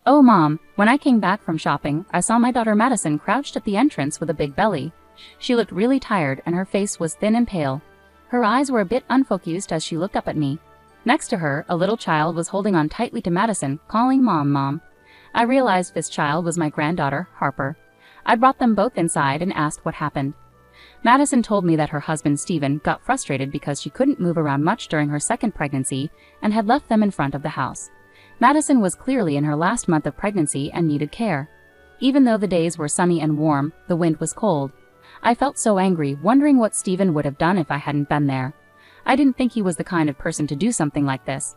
Oh, Mom, when I came back from shopping, I saw my daughter Madison crouched at the entrance with a big belly. She looked really tired and her face was thin and pale. Her eyes were a bit unfocused as she looked up at me. Next to her, a little child was holding on tightly to Madison, calling Mom, Mom. I realized this child was my granddaughter, Harper. I brought them both inside and asked what happened. Madison told me that her husband Stephen got frustrated because she couldn't move around much during her second pregnancy and had left them in front of the house. Madison was clearly in her last month of pregnancy and needed care. Even though the days were sunny and warm, the wind was cold. I felt so angry, wondering what Stephen would have done if I hadn't been there. I didn't think he was the kind of person to do something like this.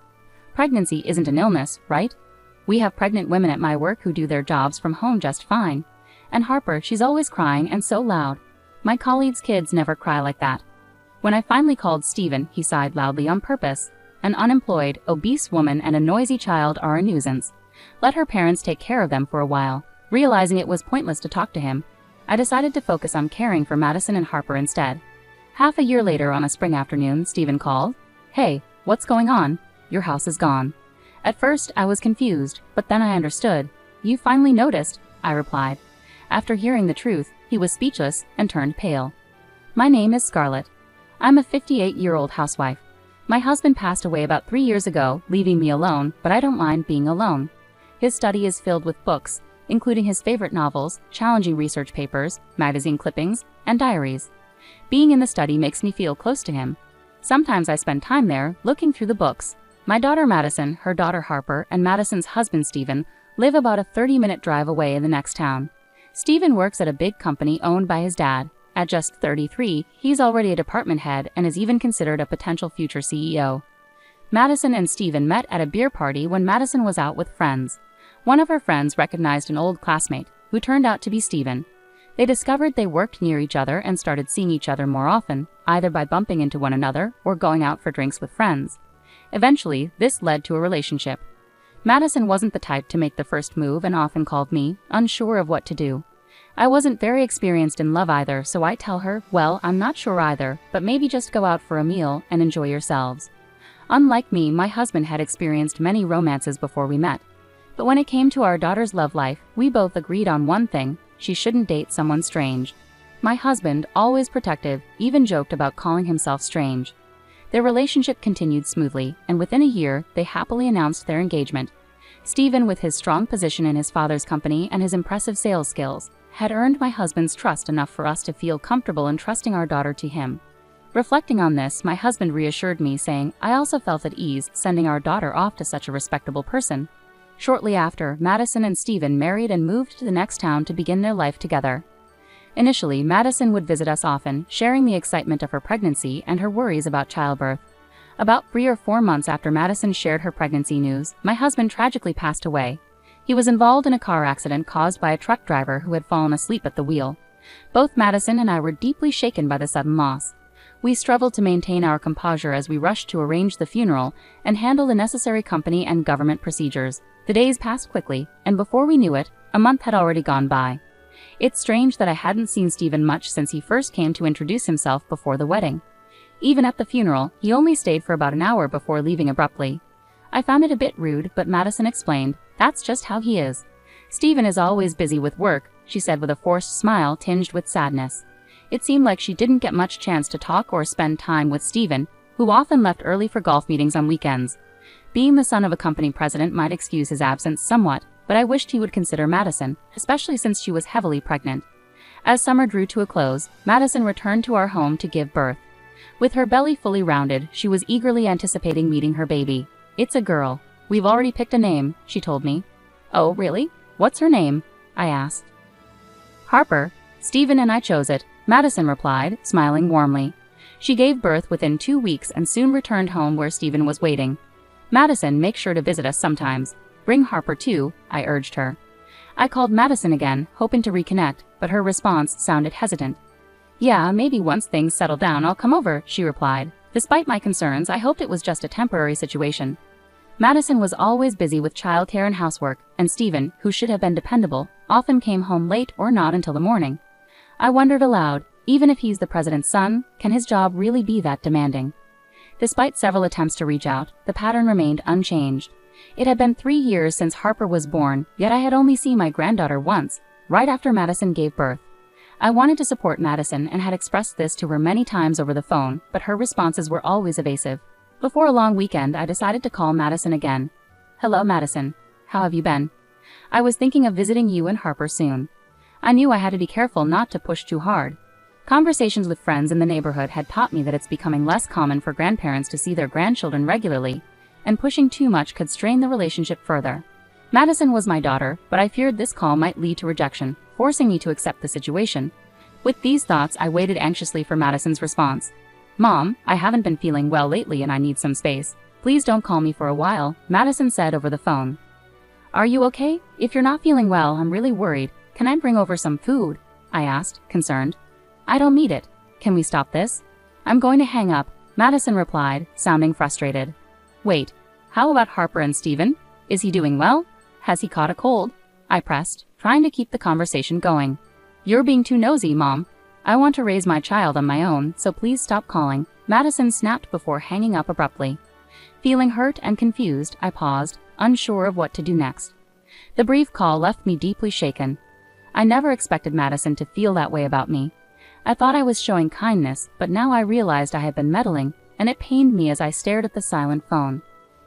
Pregnancy isn't an illness, right? We have pregnant women at my work who do their jobs from home just fine. And Harper, she's always crying and so loud. My colleagues' kids never cry like that. When I finally called Stephen, he sighed loudly on purpose. An unemployed, obese woman and a noisy child are a nuisance. Let her parents take care of them for a while. Realizing it was pointless to talk to him, I decided to focus on caring for Madison and Harper instead. Half a year later on a spring afternoon, Stephen called. Hey, what's going on? Your house is gone. At first, I was confused, but then I understood. You finally noticed, I replied. After hearing the truth, he was speechless and turned pale. My name is Scarlett. I'm a 58-year-old housewife. My husband passed away about 3 years ago, leaving me alone, but I don't mind being alone. His study is filled with books, including his favorite novels, challenging research papers, magazine clippings, and diaries. Being in the study makes me feel close to him. Sometimes I spend time there, looking through the books. My daughter Madison, her daughter Harper, and Madison's husband Stephen live about a 30-minute drive away in the next town. Stephen works at a big company owned by his dad. At just 33, he's already a department head and is even considered a potential future CEO. Madison and Stephen met at a beer party when Madison was out with friends. One of her friends recognized an old classmate, who turned out to be Stephen. They discovered they worked near each other and started seeing each other more often, either by bumping into one another or going out for drinks with friends. Eventually, this led to a relationship. Madison wasn't the type to make the first move and often called me, unsure of what to do. I wasn't very experienced in love either, so I tell her, well, I'm not sure either, but maybe just go out for a meal and enjoy yourselves. Unlike me, my husband had experienced many romances before we met. But when it came to our daughter's love life, we both agreed on one thing: she shouldn't date someone strange. My husband, always protective, even joked about calling himself strange. Their relationship continued smoothly, and within a year, they happily announced their engagement. Stephen, with his strong position in his father's company and his impressive sales skills, had earned my husband's trust enough for us to feel comfortable in trusting our daughter to him. Reflecting on this, my husband reassured me, saying, I also felt at ease sending our daughter off to such a respectable person. Shortly after, Madison and Stephen married and moved to the next town to begin their life together. Initially, Madison would visit us often, sharing the excitement of her pregnancy and her worries about childbirth. About 3 or 4 months after Madison shared her pregnancy news, my husband tragically passed away. He was involved in a car accident caused by a truck driver who had fallen asleep at the wheel. Both Madison and I were deeply shaken by the sudden loss. We struggled to maintain our composure as we rushed to arrange the funeral and handle the necessary company and government procedures. The days passed quickly, and before we knew it, a month had already gone by. It's strange that I hadn't seen Stephen much since he first came to introduce himself before the wedding. Even at the funeral, he only stayed for about an hour before leaving abruptly. I found it a bit rude, but Madison explained, that's just how he is. Stephen is always busy with work, she said with a forced smile tinged with sadness. It seemed like she didn't get much chance to talk or spend time with Stephen, who often left early for golf meetings on weekends. Being the son of a company president might excuse his absence somewhat, but I wished he would consider Madison, especially since she was heavily pregnant. As summer drew to a close, Madison returned to our home to give birth. With her belly fully rounded, she was eagerly anticipating meeting her baby. It's a girl. We've already picked a name, she told me. Oh, really? What's her name? I asked. Harper. Stephen and I chose it, Madison replied, smiling warmly. She gave birth within 2 weeks and soon returned home where Stephen was waiting. Madison, make sure to visit us sometimes. Bring Harper too, I urged her. I called Madison again, hoping to reconnect, but her response sounded hesitant. Yeah, maybe once things settle down I'll come over, she replied. Despite my concerns, I hoped it was just a temporary situation. Madison was always busy with childcare and housework, and Stephen, who should have been dependable, often came home late or not until the morning. I wondered aloud, even if he's the president's son, can his job really be that demanding? Despite several attempts to reach out, the pattern remained unchanged. It had been 3 years since Harper was born, yet I had only seen my granddaughter once, right after Madison gave birth. I wanted to support Madison and had expressed this to her many times over the phone, but her responses were always evasive. Before a long weekend, I decided to call Madison again. "Hello, Madison. How have you been? I was thinking of visiting you and Harper soon." I knew I had to be careful not to push too hard. Conversations with friends in the neighborhood had taught me that it's becoming less common for grandparents to see their grandchildren regularly, and pushing too much could strain the relationship further. Madison was my daughter, but I feared this call might lead to rejection, forcing me to accept the situation. With these thoughts, I waited anxiously for Madison's response. "Mom, I haven't been feeling well lately and I need some space. Please don't call me for a while," Madison said over the phone. "Are you okay? If you're not feeling well, I'm really worried. Can I bring over some food?" I asked, concerned. "I don't need it. Can we stop this?" "I'm going to hang up," Madison replied, sounding frustrated. "Wait, how about Harper and Steven? Is he doing well? Has he caught a cold?" I pressed, trying to keep the conversation going. "You're being too nosy, Mom. I want to raise my child on my own, so please stop calling," Madison snapped before hanging up abruptly. Feeling hurt and confused, I paused, unsure of what to do next. The brief call left me deeply shaken. I never expected Madison to feel that way about me. I thought I was showing kindness, but now I realized I had been meddling, and it pained me as I stared at the silent phone.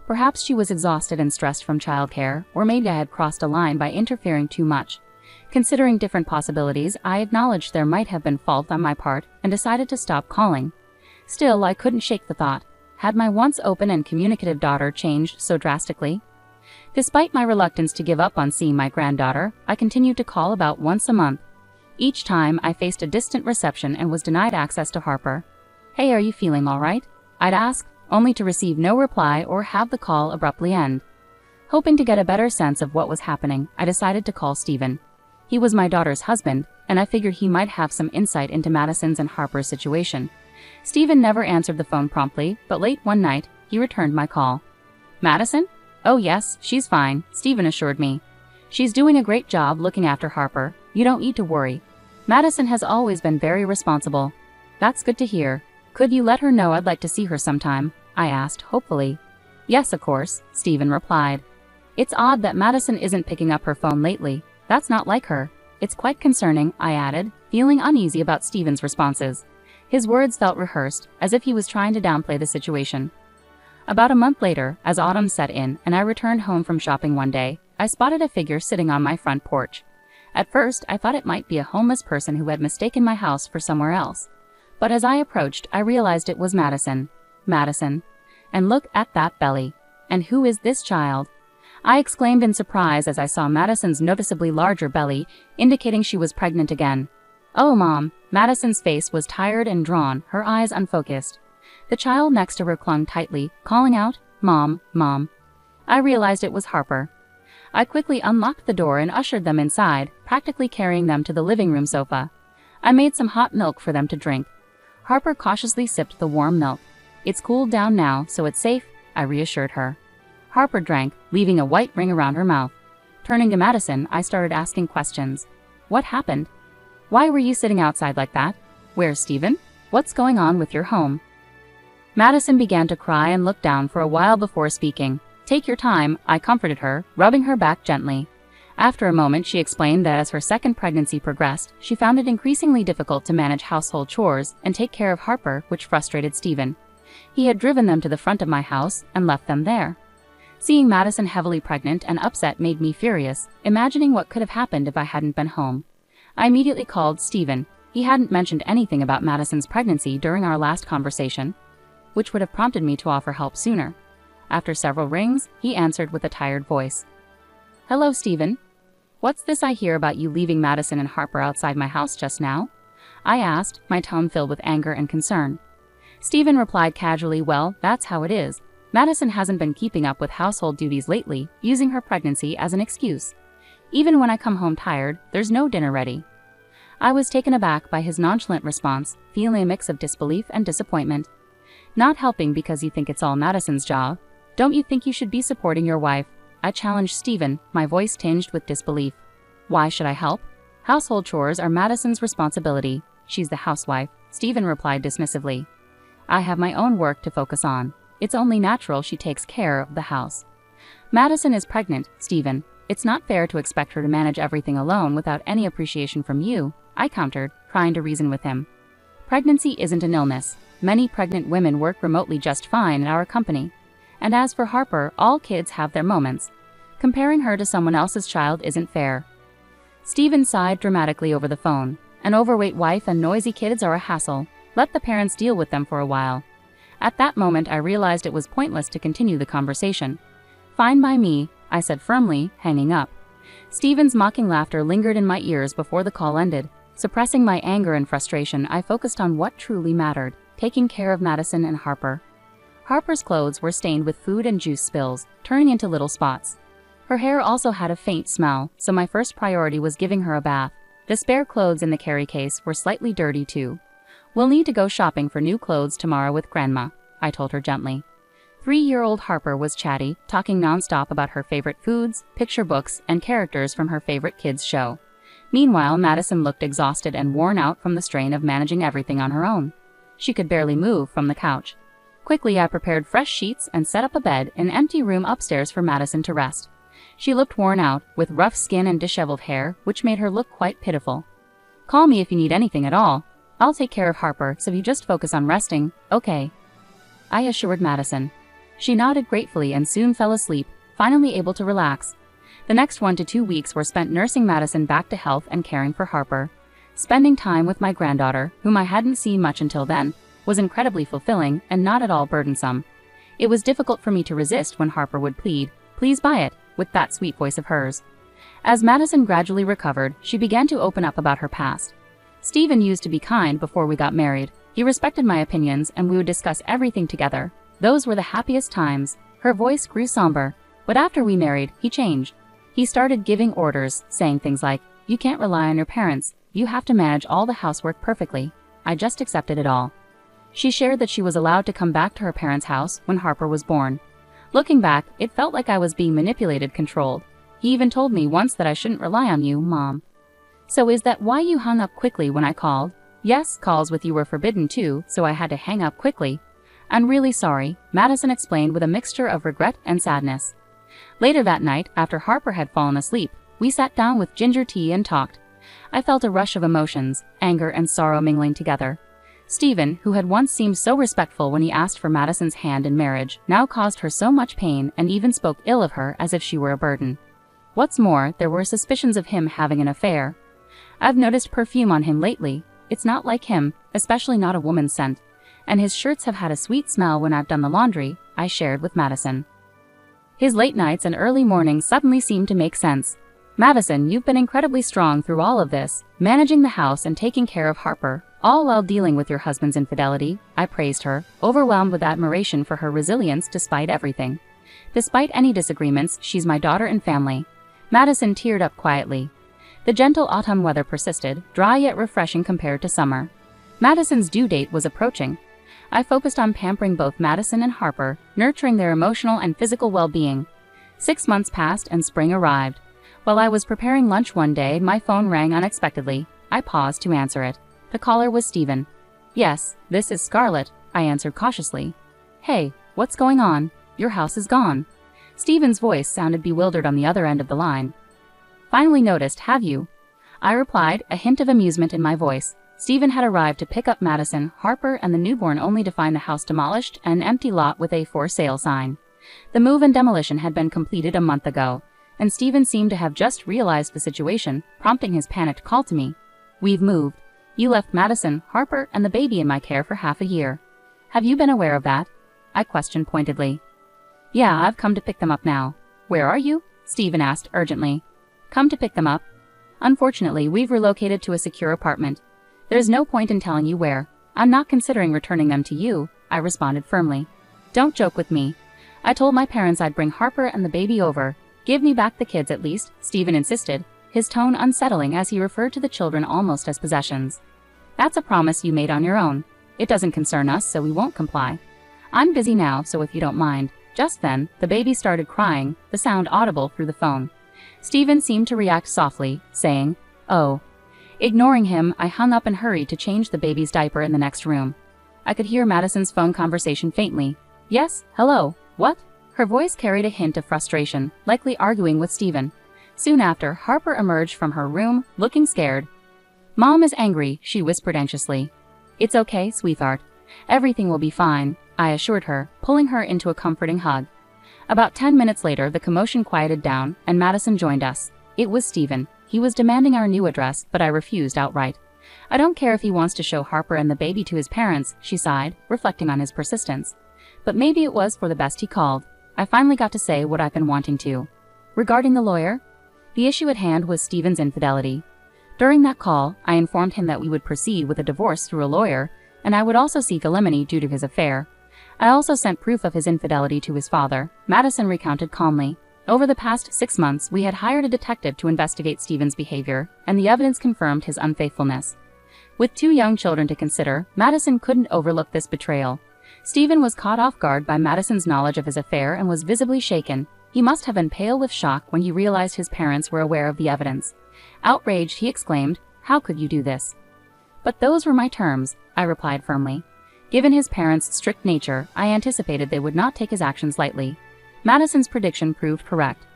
Perhaps she was exhausted and stressed from childcare, or maybe I had crossed a line by interfering too much. Considering different possibilities, I acknowledged there might have been fault on my part and decided to stop calling. Still, I couldn't shake the thought. Had my once open and communicative daughter changed so drastically? Despite my reluctance to give up on seeing my granddaughter, I continued to call about once a month. Each time, I faced a distant reception and was denied access to Harper. "Hey, are you feeling all right?" I'd ask, only to receive no reply or have the call abruptly end. Hoping to get a better sense of what was happening, I decided to call Steven. He was my daughter's husband, and I figured he might have some insight into Madison's and Harper's situation. Steven never answered the phone promptly, but late one night, he returned my call. "Madison? Oh yes, she's fine," Steven assured me. "She's doing a great job looking after Harper. You don't need to worry. Madison has always been very responsible." "That's good to hear. Could you let her know I'd like to see her sometime?" I asked, hopefully. "Yes, of course," Steven replied. "It's odd that Madison isn't picking up her phone lately. That's not like her. It's quite concerning," I added, feeling uneasy about Steven's responses. His words felt rehearsed, as if he was trying to downplay the situation. About a month later, as autumn set in and I returned home from shopping one day, I spotted a figure sitting on my front porch. At first, I thought it might be a homeless person who had mistaken my house for somewhere else. But as I approached, I realized it was Madison. Madison. And look at that belly. And who is this child? I exclaimed in surprise as I saw Madison's noticeably larger belly, indicating she was pregnant again. "Oh, Mom." Madison's face was tired and drawn, her eyes unfocused. The child next to her clung tightly, calling out, "Mom, Mom." I realized it was Harper. I quickly unlocked the door and ushered them inside, practically carrying them to the living room sofa. I made some hot milk for them to drink. Harper cautiously sipped the warm milk. "It's cooled down now, so it's safe," I reassured her. Harper drank, leaving a white ring around her mouth. Turning to Madison, I started asking questions. "What happened? Why were you sitting outside like that? Where's Steven? What's going on with your home?" Madison began to cry and look down for a while before speaking. "Take your time," I comforted her, rubbing her back gently. After a moment, she explained that as her second pregnancy progressed, she found it increasingly difficult to manage household chores and take care of Harper, which frustrated Steven. He had driven them to the front of my house and left them there. Seeing Madison heavily pregnant and upset made me furious, imagining what could have happened if I hadn't been home. I immediately called Steven. He hadn't mentioned anything about Madison's pregnancy during our last conversation, which would have prompted me to offer help sooner. After several rings, he answered with a tired voice. "Hello, Steven. What's this I hear about you leaving Madison and Harper outside my house just now?" I asked, my tone filled with anger and concern. Steven replied casually, "Well, that's how it is. Madison hasn't been keeping up with household duties lately, using her pregnancy as an excuse. Even when I come home tired, there's no dinner ready." I was taken aback by his nonchalant response, feeling a mix of disbelief and disappointment. "Not helping because you think it's all Madison's job? Don't you think you should be supporting your wife?" I challenged Steven, my voice tinged with disbelief. "Why should I help? Household chores are Madison's responsibility. She's the housewife," Steven replied dismissively. "I have my own work to focus on. It's only natural she takes care of the house." Madison is pregnant, Stephen. It's not fair to expect her to manage everything alone without any appreciation from you, I countered, trying to reason with him. Pregnancy isn't an illness. Many pregnant women work remotely just fine at our company. And as for Harper, all kids have their moments. Comparing her to someone else's child isn't fair. Stephen sighed dramatically over the phone. An overweight wife and noisy kids are a hassle. Let the parents deal with them for a while. At that moment, I realized it was pointless to continue the conversation. Fine by me, I said firmly, hanging up. Stephen's mocking laughter lingered in my ears before the call ended. Suppressing my anger and frustration, I focused on what truly mattered, taking care of Madison and Harper. Harper's clothes were stained with food and juice spills, turning into little spots. Her hair also had a faint smell, so my first priority was giving her a bath. The spare clothes in the carry case were slightly dirty too. We'll need to go shopping for new clothes tomorrow with Grandma, I told her gently. 3-year-old Harper was chatty, talking nonstop about her favorite foods, picture books, and characters from her favorite kids' show. Meanwhile, Madison looked exhausted and worn out from the strain of managing everything on her own. She could barely move from the couch. Quickly, I prepared fresh sheets and set up a bed in an empty room upstairs for Madison to rest. She looked worn out, with rough skin and disheveled hair, which made her look quite pitiful. Call me if you need anything at all. I'll take care of Harper, so you just focus on resting, okay? I assured Madison. She nodded gratefully and soon fell asleep, finally able to relax. The next 1 to 2 weeks were spent nursing Madison back to health and caring for Harper. Spending time with my granddaughter, whom I hadn't seen much until then, was incredibly fulfilling and not at all burdensome. It was difficult for me to resist when Harper would plead, "Please buy it," with that sweet voice of hers. As Madison gradually recovered, she began to open up about her past. Stephen used to be kind before we got married. He respected my opinions and we would discuss everything together. Those were the happiest times. Her voice grew somber, but after we married, he changed. He started giving orders, saying things like, "You can't rely on your parents. You have to manage all the housework perfectly." I just accepted it all. She shared that she was allowed to come back to her parents' house when Harper was born. Looking back, it felt like I was being manipulated, controlled. He even told me once that I shouldn't rely on you, Mom. So is that why you hung up quickly when I called? Yes, calls with you were forbidden too, so I had to hang up quickly. I'm really sorry, Madison explained with a mixture of regret and sadness. Later that night, after Harper had fallen asleep, we sat down with ginger tea and talked. I felt a rush of emotions, anger and sorrow mingling together. Stephen, who had once seemed so respectful when he asked for Madison's hand in marriage, now caused her so much pain and even spoke ill of her as if she were a burden. What's more, there were suspicions of him having an affair. I've noticed perfume on him lately. It's not like him, especially not a woman's scent. And his shirts have had a sweet smell when I've done the laundry, I shared with Madison. His late nights and early mornings suddenly seemed to make sense. Madison, you've been incredibly strong through all of this, managing the house and taking care of Harper, all while dealing with your husband's infidelity, I praised her, overwhelmed with admiration for her resilience despite everything. Despite any disagreements, she's my daughter and family. Madison teared up quietly. The gentle autumn weather persisted, dry yet refreshing compared to summer. Madison's due date was approaching. I focused on pampering both Madison and Harper, nurturing their emotional and physical well-being. 6 months passed and spring arrived. While I was preparing lunch one day, my phone rang unexpectedly. I paused to answer it. The caller was Stephen. "Yes, this is Scarlett," I answered cautiously. "Hey, what's going on? Your house is gone." Stephen's voice sounded bewildered on the other end of the line. "Finally noticed, have you?" I replied, a hint of amusement in my voice. Stephen had arrived to pick up Madison, Harper, and the newborn only to find the house demolished and an empty lot with a "for sale" sign. The move and demolition had been completed a month ago, and Stephen seemed to have just realized the situation, prompting his panicked call to me. "We've moved. You left Madison, Harper, and the baby in my care for half a year. Have you been aware of that?" I questioned pointedly. "Yeah, I've come to pick them up now." "Where are you?" Stephen asked urgently. "Come to pick them up. Unfortunately, we've relocated to a secure apartment. There's no point in telling you where. I'm not considering returning them to you," I responded firmly. "Don't joke with me. I told my parents I'd bring Harper and the baby over. Give me back the kids at least," Stephen insisted, his tone unsettling as he referred to the children almost as possessions. "That's a promise you made on your own. It doesn't concern us, so we won't comply. I'm busy now, so if you don't mind." Just then, the baby started crying, the sound audible through the phone. Stephen seemed to react softly, saying, "Oh." Ignoring him, I hung up and hurried to change the baby's diaper in the next room. I could hear Madison's phone conversation faintly. "Yes, hello, what?" Her voice carried a hint of frustration, likely arguing with Stephen. Soon after, Harper emerged from her room, looking scared. "Mom is angry," she whispered anxiously. "It's okay, sweetheart. Everything will be fine," I assured her, pulling her into a comforting hug. About 10 minutes later, the commotion quieted down, and Madison joined us. It was Stephen. He was demanding our new address, but I refused outright. "I don't care if he wants to show Harper and the baby to his parents," she sighed, reflecting on his persistence. But maybe it was for the best, he called. I finally got to say what I've been wanting to. Regarding the lawyer? The issue at hand was Stephen's infidelity. During that call, I informed him that we would proceed with a divorce through a lawyer, and I would also seek alimony due to his affair. I also sent proof of his infidelity to his father, Madison recounted calmly. Over the past 6 months, we had hired a detective to investigate Stephen's behavior, and the evidence confirmed his unfaithfulness. With 2 young children to consider, Madison couldn't overlook this betrayal. Stephen was caught off guard by Madison's knowledge of his affair and was visibly shaken. He must have been pale with shock when he realized his parents were aware of the evidence. Outraged, he exclaimed, "How could you do this?" "But those were my terms," I replied firmly. Given his parents' strict nature, I anticipated they would not take his actions lightly. Madison's prediction proved correct.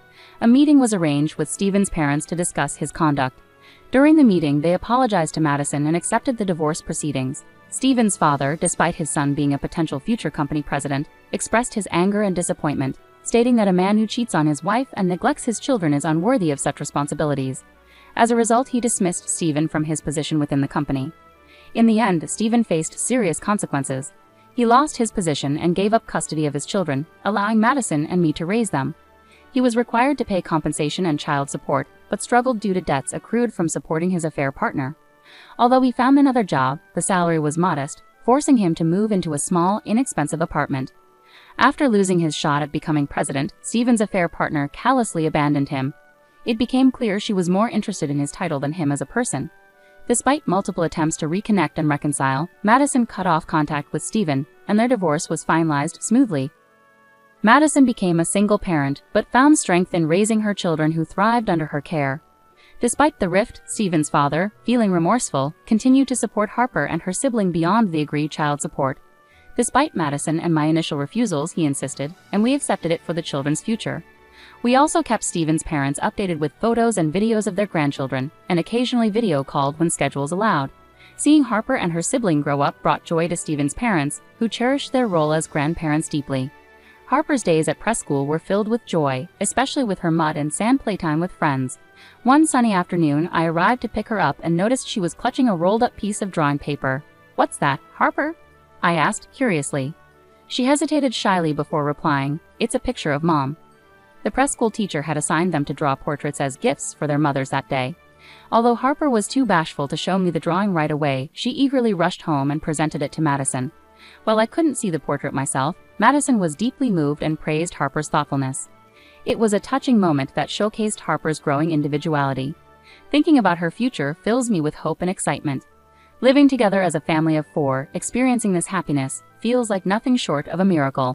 A meeting was arranged with Stephen's parents to discuss his conduct. During the meeting, they apologized to Madison and accepted the divorce proceedings. Stephen's father, despite his son being a potential future company president, expressed his anger and disappointment, stating that a man who cheats on his wife and neglects his children is unworthy of such responsibilities. As a result, he dismissed Stephen from his position within the company. In the end, Stephen faced serious consequences. He lost his position and gave up custody of his children, allowing Madison and me to raise them. He was required to pay compensation and child support, but struggled due to debts accrued from supporting his affair partner. Although he found another job, the salary was modest, forcing him to move into a small, inexpensive apartment. After losing his shot at becoming president, Stephen's affair partner callously abandoned him. It became clear she was more interested in his title than him as a person. Despite multiple attempts to reconnect and reconcile, Madison cut off contact with Stephen, and their divorce was finalized smoothly. Madison became a single parent, but found strength in raising her children who thrived under her care. Despite the rift, Stephen's father, feeling remorseful, continued to support Harper and her sibling beyond the agreed child support. Despite Madison and my initial refusals, he insisted, and we accepted it for the children's future. We also kept Stephen's parents updated with photos and videos of their grandchildren, and occasionally video called when schedules allowed. Seeing Harper and her sibling grow up brought joy to Stephen's parents, who cherished their role as grandparents deeply. Harper's days at prep school were filled with joy, especially with her mud and sand playtime with friends. One sunny afternoon, I arrived to pick her up and noticed she was clutching a rolled-up piece of drawing paper. "What's that, Harper?" I asked, curiously. She hesitated shyly before replying, "It's a picture of Mom." The preschool teacher had assigned them to draw portraits as gifts for their mothers that day. Although Harper was too bashful to show me the drawing right away, she eagerly rushed home and presented it to Madison. While I couldn't see the portrait myself, Madison was deeply moved and praised Harper's thoughtfulness. It was a touching moment that showcased Harper's growing individuality. Thinking about her future fills me with hope and excitement. Living together as a family of 4, experiencing this happiness, feels like nothing short of a miracle.